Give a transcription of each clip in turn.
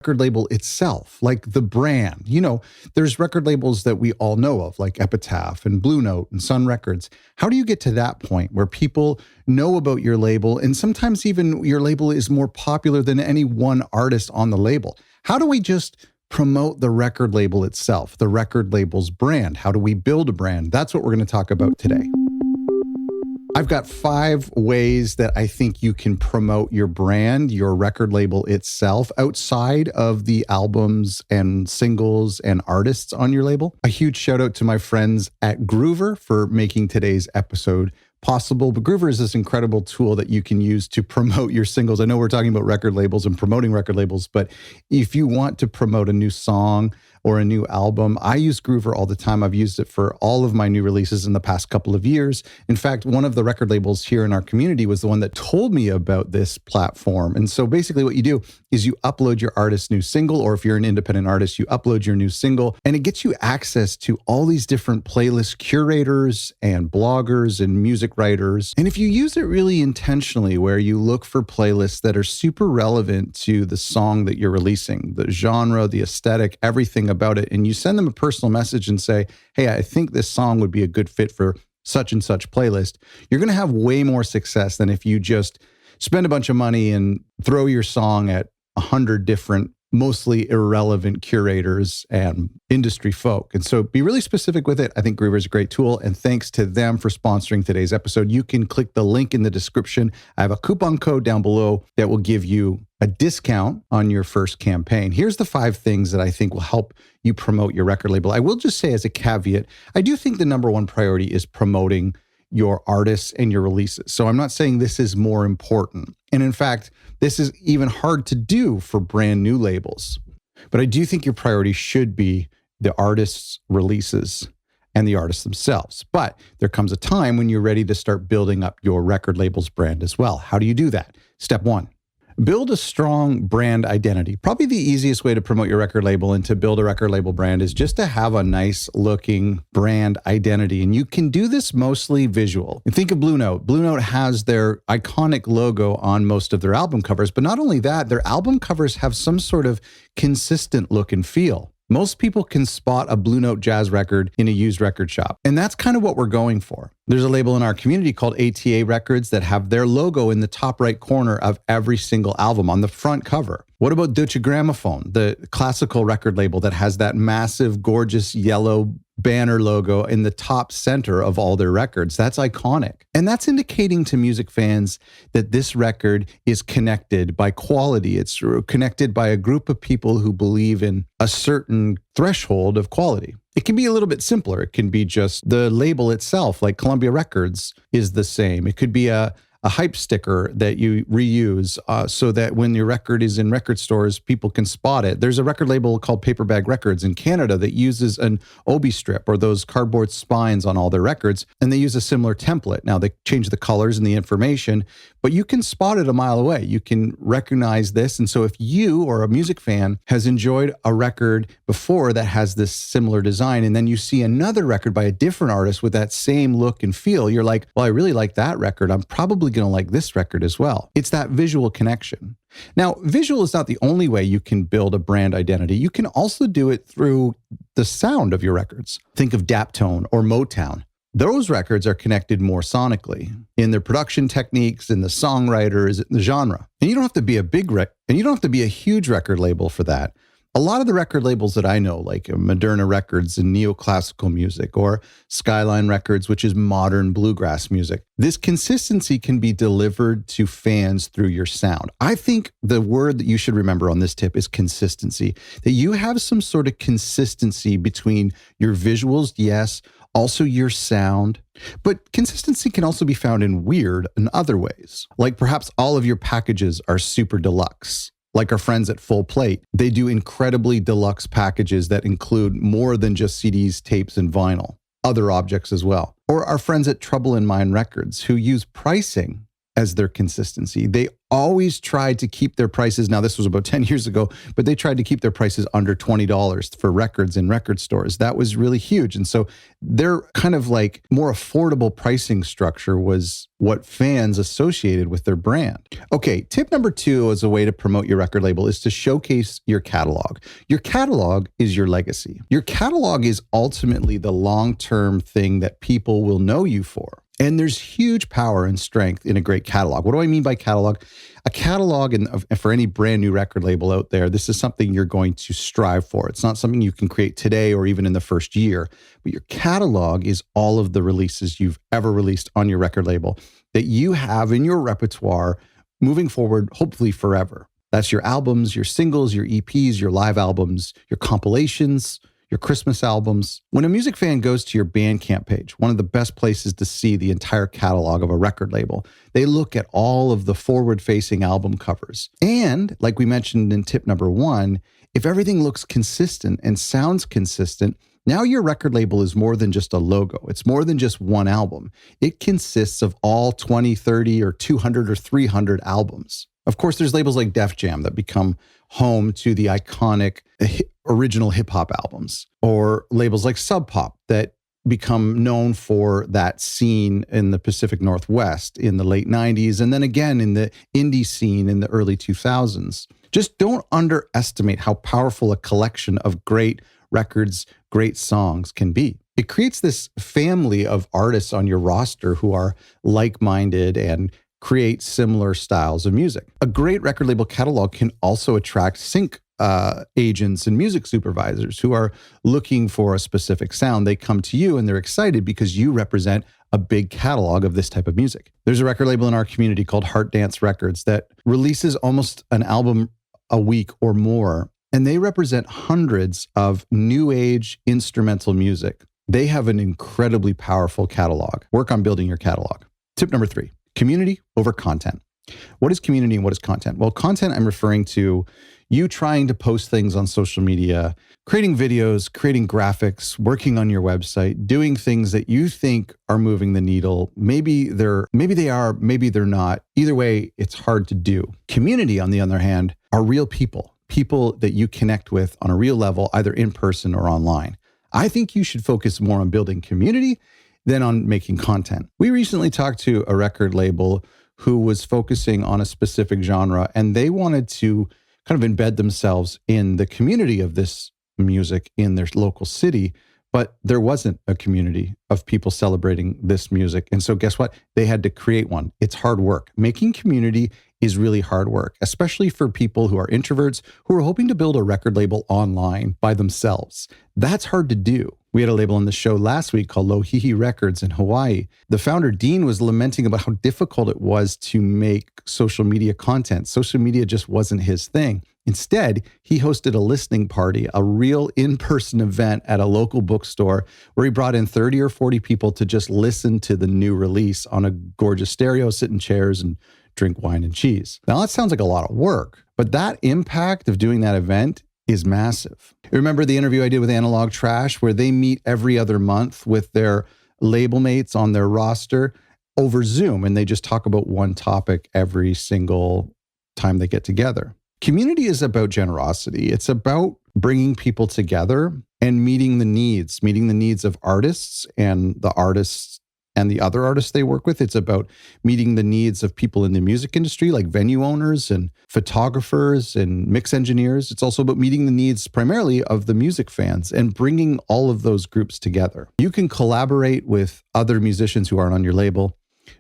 record label itself, like the brand. There's record labels that we all know of, like Epitaph and Blue Note and Sun Records. How do you get to that point where people know about your label, and sometimes even your label is more popular than any one artist on the label? How do we just promote the record label itself, the record label's brand? How do we build a brand? That's what we're going to talk about today. I've got 5 ways that I think you can promote your brand, your record label itself, outside of the albums and singles and artists on your label. A huge shout out to my friends at Groover for making today's episode possible. But Groover is this incredible tool that you can use to promote your singles. I know we're talking about record labels and promoting record labels, but if you want to promote a new song or a new album, I use Groover all the time. I've used it for all of my new releases in the past couple of years. In fact, one of the record labels here in our community was the one that told me about this platform. And so basically what you do is you upload your artist's new single, or if you're an independent artist, you upload your new single, and it gets you access to all these different playlist curators and bloggers and music writers. And if you use it really intentionally, where you look for playlists that are super relevant to the song that you're releasing, the genre, the aesthetic, everything about it, and you send them a personal message and say, hey, I think this song would be a good fit for such and such playlist, you're going to have way more success than if you just spend a bunch of money and throw your song at 100 different, mostly irrelevant curators and industry folk. And so be really specific with it. I think Groover is a great tool. And thanks to them for sponsoring today's episode. You can click the link in the description. I have a coupon code down below that will give you a discount on your first campaign. Here's the 5 things that I think will help you promote your record label. I will just say as a caveat, I do think the number one priority is promoting your artists and your releases. So I'm not saying this is more important. And in fact, this is even hard to do for brand new labels. But I do think your priority should be the artists' releases and the artists themselves. But there comes a time when you're ready to start building up your record label's brand as well. How do you do that? Step 1. Build a strong brand identity. Probably the easiest way to promote your record label and to build a record label brand is just to have a nice looking brand identity. And you can do this mostly visual. And think of Blue Note. Blue Note has their iconic logo on most of their album covers, but not only that, their album covers have some sort of consistent look and feel. Most people can spot a Blue Note jazz record in a used record shop. And that's kind of what we're going for. There's a label in our community called ATA Records that have their logo in the top right corner of every single album on the front cover. What about Deutsche Grammophon, the classical record label that has that massive, gorgeous yellow banner logo in the top center of all their records? That's iconic. And that's indicating to music fans that this record is connected by quality. It's connected by a group of people who believe in a certain threshold of quality. It can be a little bit simpler. It can be just the label itself, like Columbia Records is the same. It could be a hype sticker that you reuse so that when your record is in record stores, people can spot it. There's a record label called Paperbag Records in Canada that uses an obi strip or those cardboard spines on all their records, and they use a similar template. Now, they change the colors and the information, but you can spot it a mile away. You can recognize this. And so if you or a music fan has enjoyed a record before that has this similar design, and then you see another record by a different artist with that same look and feel, you're like, well, I really like that record. I'm probably going to like this record as well. It's that visual connection. Now, visual is not the only way you can build a brand identity. You can also do it through the sound of your records. Think of Daptone or Motown. Those records are connected more sonically in their production techniques, in the songwriters, in the genre. And you don't have to be a huge record label for that. A lot of the record labels that I know, like Moderna Records and neoclassical music, or Skyline Records, which is modern bluegrass music, this consistency can be delivered to fans through your sound. I think the word that you should remember on this tip is consistency, that you have some sort of consistency between your visuals, yes, also your sound. But consistency can also be found in weird and other ways. Like perhaps all of your packages are super deluxe. Like our friends at Full Plate, they do incredibly deluxe packages that include more than just CDs, tapes, and vinyl, other objects as well. Or our friends at Trouble in Mind Records, who use pricing as their consistency. They always tried to keep their prices. Now, this was about 10 years ago, but they tried to keep their prices under $20 for records in record stores. That was really huge. And so their kind of like more affordable pricing structure was what fans associated with their brand. Okay, tip number 2 as a way to promote your record label is to showcase your catalog. Your catalog is your legacy. Your catalog is ultimately the long-term thing that people will know you for. And there's huge power and strength in a great catalog. What do I mean by catalog? A catalog, and for any brand new record label out there, this is something you're going to strive for. It's not something you can create today or even in the first year. But your catalog is all of the releases you've ever released on your record label that you have in your repertoire moving forward, hopefully forever. That's your albums, your singles, your EPs, your live albums, your compilations, your Christmas albums. When a music fan goes to your Bandcamp page, one of the best places to see the entire catalog of a record label, they look at all of the forward-facing album covers. And like we mentioned in tip number 1, if everything looks consistent and sounds consistent, now your record label is more than just a logo. It's more than just one album. It consists of all 20, 30, or 200 or 300 albums. Of course, there's labels like Def Jam that become home to the iconic original hip hop albums, or labels like Sub Pop that become known for that scene in the Pacific Northwest in the late 90s, and then again in the indie scene in the early 2000s. Just don't underestimate how powerful a collection of great records, great songs can be. It creates this family of artists on your roster who are like-minded and create similar styles of music. A great record label catalog can also attract sync agents and music supervisors who are looking for a specific sound. They come to you and they're excited because you represent a big catalog of this type of music. There's a record label in our community called Heart Dance Records that releases almost an album a week or more, and they represent hundreds of new age instrumental music. They have an incredibly powerful catalog. Work on building your catalog. Tip number 3. Community over content. What is community and what is content? Well, content, I'm referring to you trying to post things on social media, creating videos, creating graphics, working on your website, doing things that you think are moving the needle. Maybe they are, maybe they're not. Either way, it's hard to do. Community, on the other hand, are real people that you connect with on a real level, either in person or online. I think you should focus more on building community than on making content. We recently talked to a record label who was focusing on a specific genre, and they wanted to kind of embed themselves in the community of this music in their local city, but there wasn't a community of people celebrating this music. And so guess what? They had to create one. It's hard work. Making community is really hard work, especially for people who are introverts who are hoping to build a record label online by themselves. That's hard to do. We had a label on the show last week called Lohihi Records in Hawaii. The founder, Dean, was lamenting about how difficult it was to make social media content. Social media just wasn't his thing. Instead, he hosted a listening party, a real in-person event at a local bookstore where he brought in 30 or 40 people to just listen to the new release on a gorgeous stereo, sit in chairs, and drink wine and cheese. Now, that sounds like a lot of work, but that impact of doing that event is massive. Remember the interview I did with Analog Trash, where they meet every other month with their label mates on their roster over Zoom, and they just talk about one topic every single time they get together. Community is about generosity. It's about bringing people together and meeting the needs of artists and the other artists they work with. It's about meeting the needs of people in the music industry, like venue owners and photographers and mix engineers. It's also about meeting the needs primarily of the music fans and bringing all of those groups together. You can collaborate with other musicians who aren't on your label,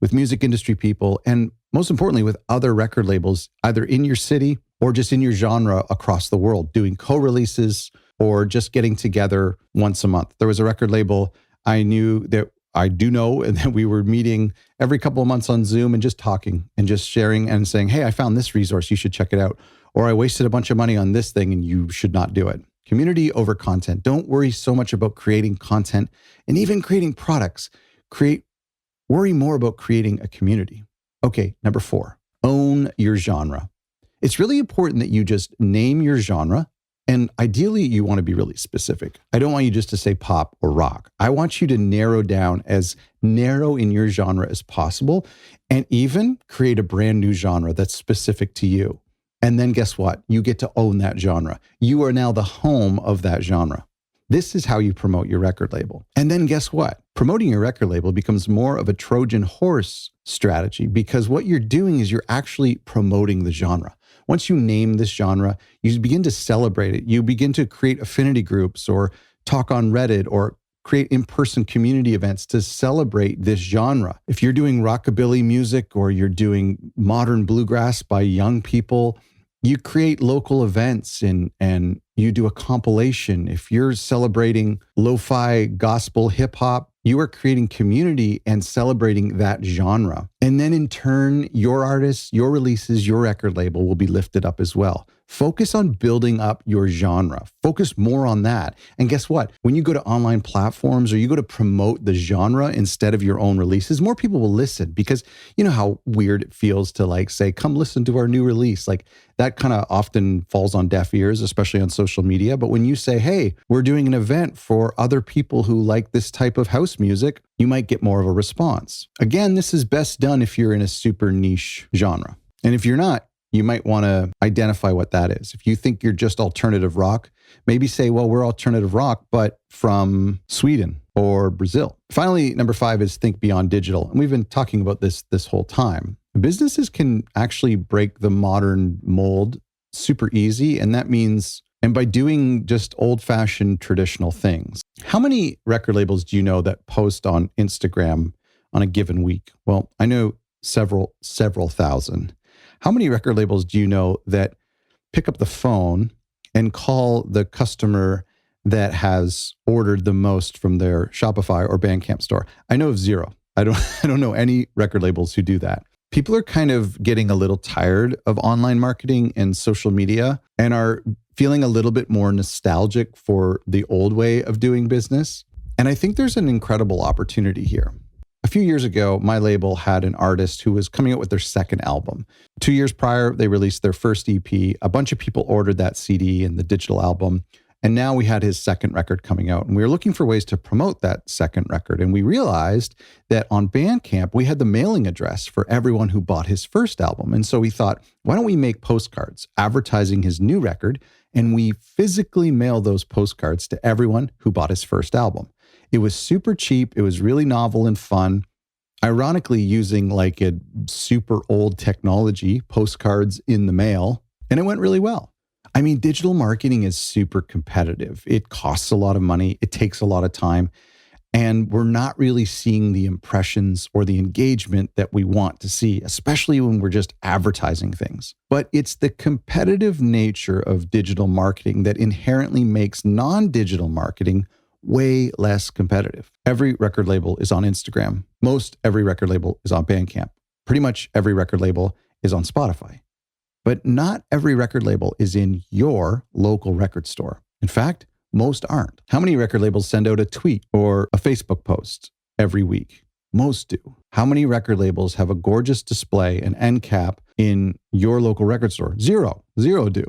with music industry people, and most importantly, with other record labels, either in your city or just in your genre across the world, doing co-releases or just getting together once a month. There was a record label I do know, and then we were meeting every couple of months on Zoom and just talking and just sharing and saying, hey, I found this resource, you should check it out. Or I wasted a bunch of money on this thing and you should not do it. Community over content. Don't worry so much about creating content and even creating products. Worry more about creating a community. Okay, number 4, own your genre. It's really important that you just name your genre, And ideally, you want to be really specific. I don't want you just to say pop or rock. I want you to narrow down as narrow in your genre as possible and even create a brand new genre that's specific to you. And then guess what? You get to own that genre. You are now the home of that genre. This is how you promote your record label. And then guess what? Promoting your record label becomes more of a Trojan horse strategy because what you're doing is you're actually promoting the genre. Once you name this genre, you begin to celebrate it. You begin to create affinity groups or talk on Reddit or create in-person community events to celebrate this genre. If you're doing rockabilly music or you're doing modern bluegrass by young people, you create local events and you do a compilation. If you're celebrating lo-fi gospel hip hop, you are creating community and celebrating that genre. And then in turn, your artists, your releases, your record label will be lifted up as well. Focus on building up your genre. Focus more on that. And guess what? When you go to online platforms or you go to promote the genre instead of your own releases, more people will listen because you know how weird it feels to like say, come listen to our new release. Like that kind of often falls on deaf ears, especially on social media. But when you say, hey, we're doing an event for other people who like this type of house music, you might get more of a response. Again, this is best done if you're in a super niche genre. And if you're not, you might want to identify what that is. If you think you're just alternative rock, maybe say, well, we're alternative rock, but from Sweden or Brazil. Finally, number 5 is think beyond digital. And we've been talking about this whole time. Businesses can actually break the modern mold super easy. And that means, and by doing just old-fashioned traditional things. How many record labels do you know that post on Instagram on a given week? Well, I know several thousand. How many record labels do you know that pick up the phone and call the customer that has ordered the most from their Shopify or Bandcamp store? I know of 0. I don't know any record labels who do that. People are kind of getting a little tired of online marketing and social media and are feeling a little bit more nostalgic for the old way of doing business. And I think there's an incredible opportunity here. A few years ago, my label had an artist who was coming out with their second album. 2 years prior, they released their first EP. A bunch of people ordered that CD and the digital album. And now we had his second record coming out. And we were looking for ways to promote that second record. And we realized that on Bandcamp, we had the mailing address for everyone who bought his first album. And so we thought, why don't we make postcards advertising his new record? And we physically mail those postcards to everyone who bought his first album. It was super cheap. It was really novel and fun. Ironically, using like a super old technology, postcards in the mail, and it went really well. I mean, digital marketing is super competitive. It costs a lot of money. It takes a lot of time. And we're not really seeing the impressions or the engagement that we want to see, especially when we're just advertising things. But it's the competitive nature of digital marketing that inherently makes non-digital marketing way less competitive. Every record label is on Instagram. Most every record label is on Bandcamp. Pretty much every record label is on Spotify. But not every record label is in your local record store. In fact, most aren't. How many record labels send out a tweet or a Facebook post every week? Most do. How many record labels have a gorgeous display, an end cap in your local record store? Zero. Zero do.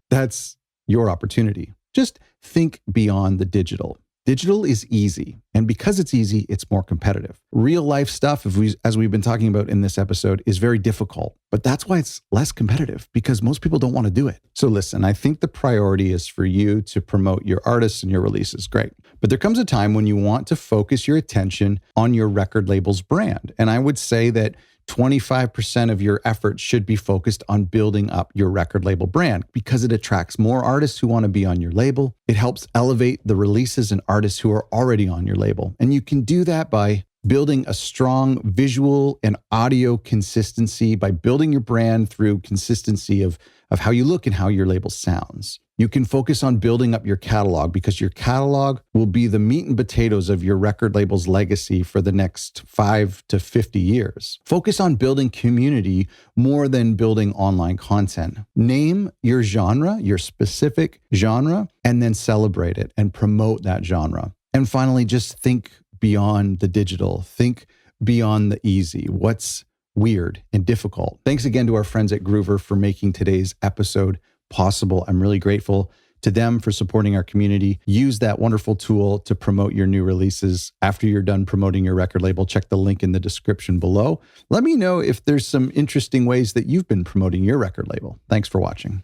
That's your opportunity. Just think beyond the digital. Digital is easy, and because it's easy, it's more competitive. Real life stuff, as we've been talking about in this episode, is very difficult, but that's why it's less competitive, because most people don't want to do it. So listen, I think the priority is for you to promote your artists and your releases. Great. But there comes a time when you want to focus your attention on your record label's brand. And I would say that 25% of your effort should be focused on building up your record label brand because it attracts more artists who want to be on your label. It helps elevate the releases and artists who are already on your label. And you can do that by building a strong visual and audio consistency, by building your brand through consistency of how you look and how your label sounds. You can focus on building up your catalog because your catalog will be the meat and potatoes of your record label's legacy for the next 5 to 50 years. Focus on building community more than building online content. Name your genre, your specific genre, and then celebrate it and promote that genre. And finally, just think beyond the digital. Think beyond the easy. What's weird and difficult? Thanks again to our friends at Groover for making today's episode possible. I'm really grateful to them for supporting our community. Use that wonderful tool to promote your new releases. After you're done promoting your record label, check the link in the description below. Let me know if there's some interesting ways that you've been promoting your record label. Thanks for watching.